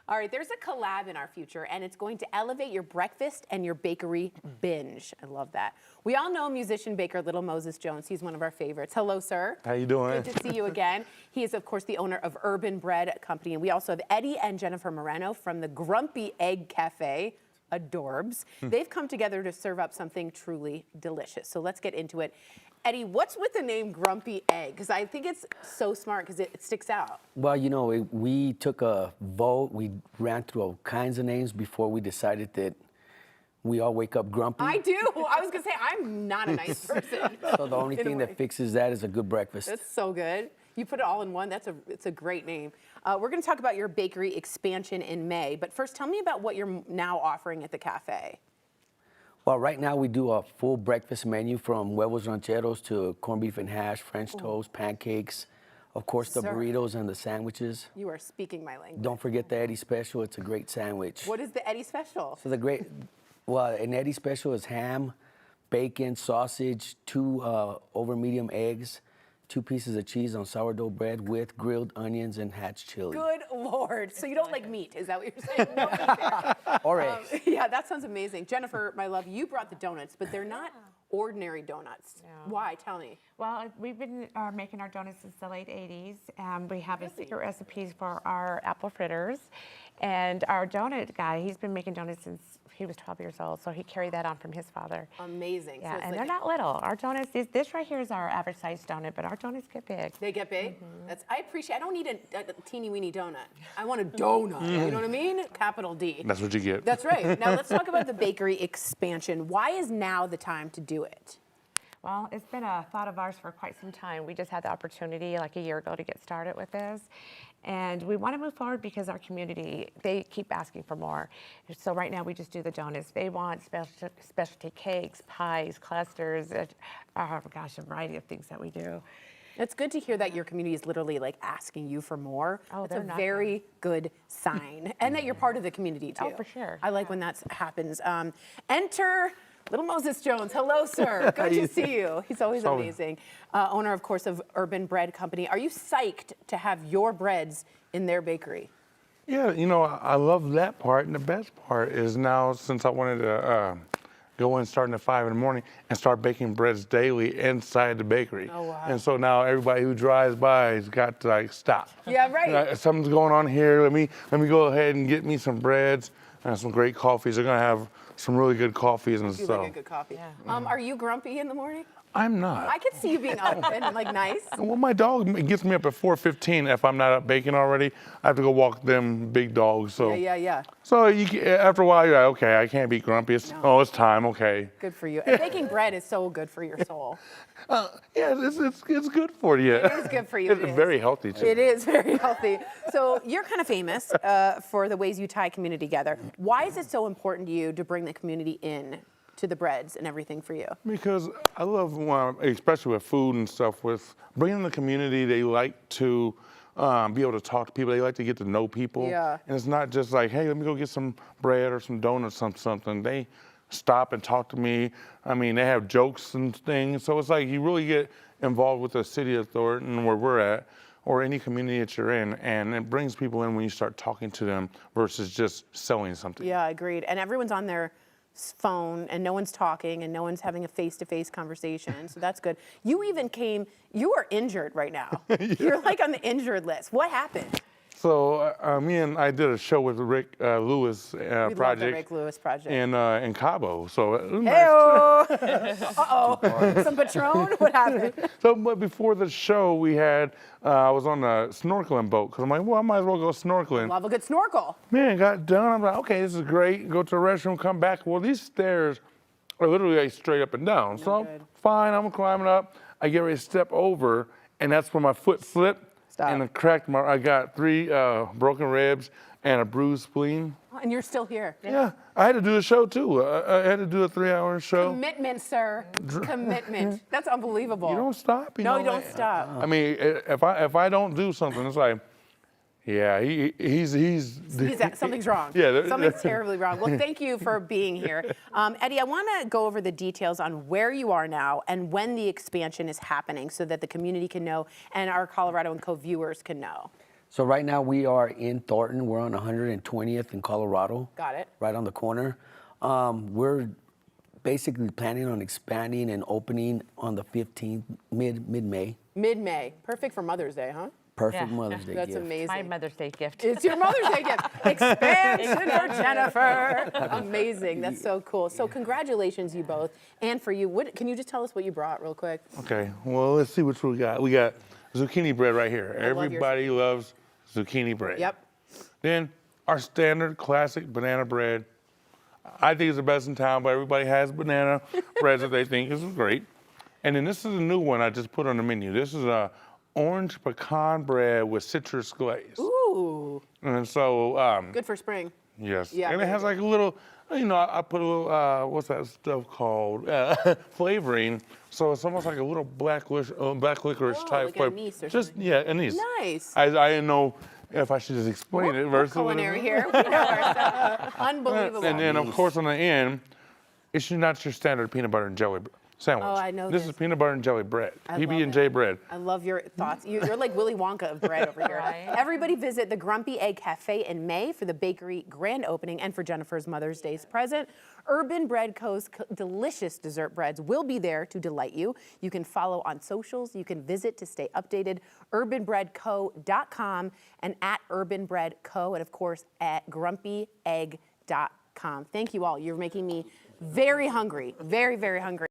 All right, there's a collab in our future, and it's going to elevate your breakfast and your bakery binge. I love that. We all know musician baker Little Moses Jones. He's one of our favorites. Hello, sir. How you doing? Good to see you again. He is, of course, the owner of Urban Bread Company, and we also have Eddie and Jennifer Moreno from the Grumpy Egg Cafe. Adorbs. They've come together to serve up something truly delicious. So let's get into it. Eddie, what's with the name Grumpy Egg? Because I think it's so smart because it sticks out. Well, you know, we took a vote. We ran through all kinds of names before we decided that we all wake up grumpy. I do. I was going to say, I'm not a nice person. So the only thing that fixes that is a good breakfast. That's so good. You put it all in one. It's a great name. We're going to talk about your bakery expansion in May. But first, tell me about what you're now offering at the cafe. Well, right now we do a full breakfast menu from huevos rancheros to corned beef and hash, French toast, pancakes, of course the burritos and the sandwiches. You are speaking my language. Don't forget the Eddie Special. It's a great sandwich. What is the Eddie Special? So an Eddie Special is ham, bacon, sausage, 2 over medium eggs, 2 pieces of cheese on sourdough bread with grilled onions and hatch chili. Good Lord. So you don't like meat, is that what you're saying? No meat there. Or eggs. Yeah, that sounds amazing. Jennifer, my love, you brought the donuts, but they're not ordinary donuts. Yeah. Why? Tell me. Well, we've been making our donuts since the late 80s. We have a secret recipes for our apple fritters. And our donut guy, he's been making donuts since he was 12 years old, so he carried that on from his father. Amazing. Yeah, So it's and like they're not little. Our donuts, this right here is our average size donut, but our donuts get big. They get big? I appreciate. I don't need a teeny weeny donut. I want a donut. You know what I mean? Capital D. That's what you get. That's right. Now let's talk about the bakery expansion. Why is now the time to do it? Well, it's been a thought of ours for quite some time. We just had the opportunity like a year ago to get started with this. And we want to move forward because our community, they keep asking for more. So right now we just do the donuts. They want specialty cakes, pies, clusters, oh gosh, a variety of things that we do. It's good to hear that your community is literally like asking you for more. Oh, It's they're a not very good sign. And that you're part of the community too. Oh, for sure. I like when that happens. Enter Little Moses Jones. Hello, sir. Good to see you. He's always amazing. Owner, of course, of Urban Bread Company. Are you psyched to have your breads in their bakery? Yeah, you know, I love that part. And the best part is now, since I wanted to go in starting at 5 in the morning and start baking breads daily inside the bakery. Oh, wow. And so now everybody who drives by has got to like stop. Yeah, right. Something's going on here. Let me go ahead and get me some breads and some great coffees. They're gonna have some really good coffees and You stuff. like a good coffee. Yeah. Are you grumpy in the morning? I'm not. I could see you being up and like nice. Well, my dog gets me up at 4:15. If I'm not up baking already, I have to go walk them big dogs. So, Yeah. so after a while, you're like, okay, I can't be grumpy. It's time. Okay. Good for you. And baking bread is so good for your soul. Yeah, it's good for you. It is good for you. It's very healthy too. It is very healthy. So you're kind of famous for the ways you tie community together. Why is it so important to you to bring the community in to the breads and everything for you? Because I love, especially with food and stuff, with bringing the community, they like to be able to talk to people. They like to get to know people. Yeah. And it's not just like, hey, let me go get some bread or some donuts or something. They stop and talk to me. I mean, they have jokes and things. So it's like you really get involved with the city of Thornton where we're at, or any community that you're in, and it brings people in when you start talking to them versus just selling something. Yeah, agreed. And everyone's on their phone and no one's talking and no one's having a face-to-face conversation. So that's good. You are injured right now. You're like on the injured list. What happened? So I did a show with Rick Lewis We love the project. Rick Lewis project. In Cabo. So it was nice. Hey-oh. Uh-oh. Some Patron? What happened? So but before the show, we had I was on a snorkeling boat because I'm like, well, I might as well go snorkeling. Love a good snorkel. Man, got done. I'm like, okay, this is great. Go to the restroom, come back. Well, these stairs are literally like straight up and down. So good. fine, I'm climbing up. I get ready to step over, and that's when my foot slipped. Stop. And I got 3 broken ribs and a bruised spleen. And you're still here. Yeah, I had to do a show too. I had to do a 3-hour show. Commitment, sir. Commitment. That's unbelievable. You don't stop. No, know, you don't stop. I mean, if I don't do something, it's like, yeah, he's Something's wrong. Yeah, Something's terribly wrong. Well, thank you for being here. Eddie, I want to go over the details on where you are now and when the expansion is happening so that the community can know and our Colorado and Co viewers can know. So right now we are in Thornton. We're on 120th in Colorado. Got it. Right on the corner. We're basically planning on expanding and opening on the 15th, mid-May. Mid-May. Perfect for Mother's Day, huh? Perfect Yeah. Mother's Day That's gift. amazing. My Mother's Day gift. It's your Mother's Day gift. Expansion for Jennifer. Amazing. That's so cool. So congratulations, you both. And for you, can you just tell us what you brought real quick? Okay, well, let's see what we got. We got zucchini bread right here. love yours. Everybody loves zucchini bread. Yep. Then our standard classic banana bread. I think it's the best in town, but everybody has banana breads that they think is great. And then this is a new one I just put on the menu. This is a orange pecan bread with citrus glaze. Ooh, And so, good for spring. yes. Yeah, And it very has like a little, I put a little, what's that stuff called? Flavoring. So it's almost like a little black licorice Oh, type like flavor. anise or Just, something. yeah, anise. Nice. I didn't know if I should just explain it We're versus what it culinary is. here. We know ourselves. Unbelievable. And then, of course, on the end, it's not your standard peanut butter and jelly sandwich. Oh, I know This this. is peanut butter and jelly bread. I love PB&J it. bread. I love your thoughts. You're like Willy Wonka of bread over here. Right. Everybody visit the Grumpy Egg Cafe in May for the bakery grand opening and for Jennifer's Mother's Day present. Urban Bread Co.'s delicious dessert breads will be there to delight you. You can follow on socials. You can visit to stay updated. urbanbreadco.com and at Urban Bread Co. and of course at grumpyegg.com. Thank you all. You're making me very hungry. Very, very hungry.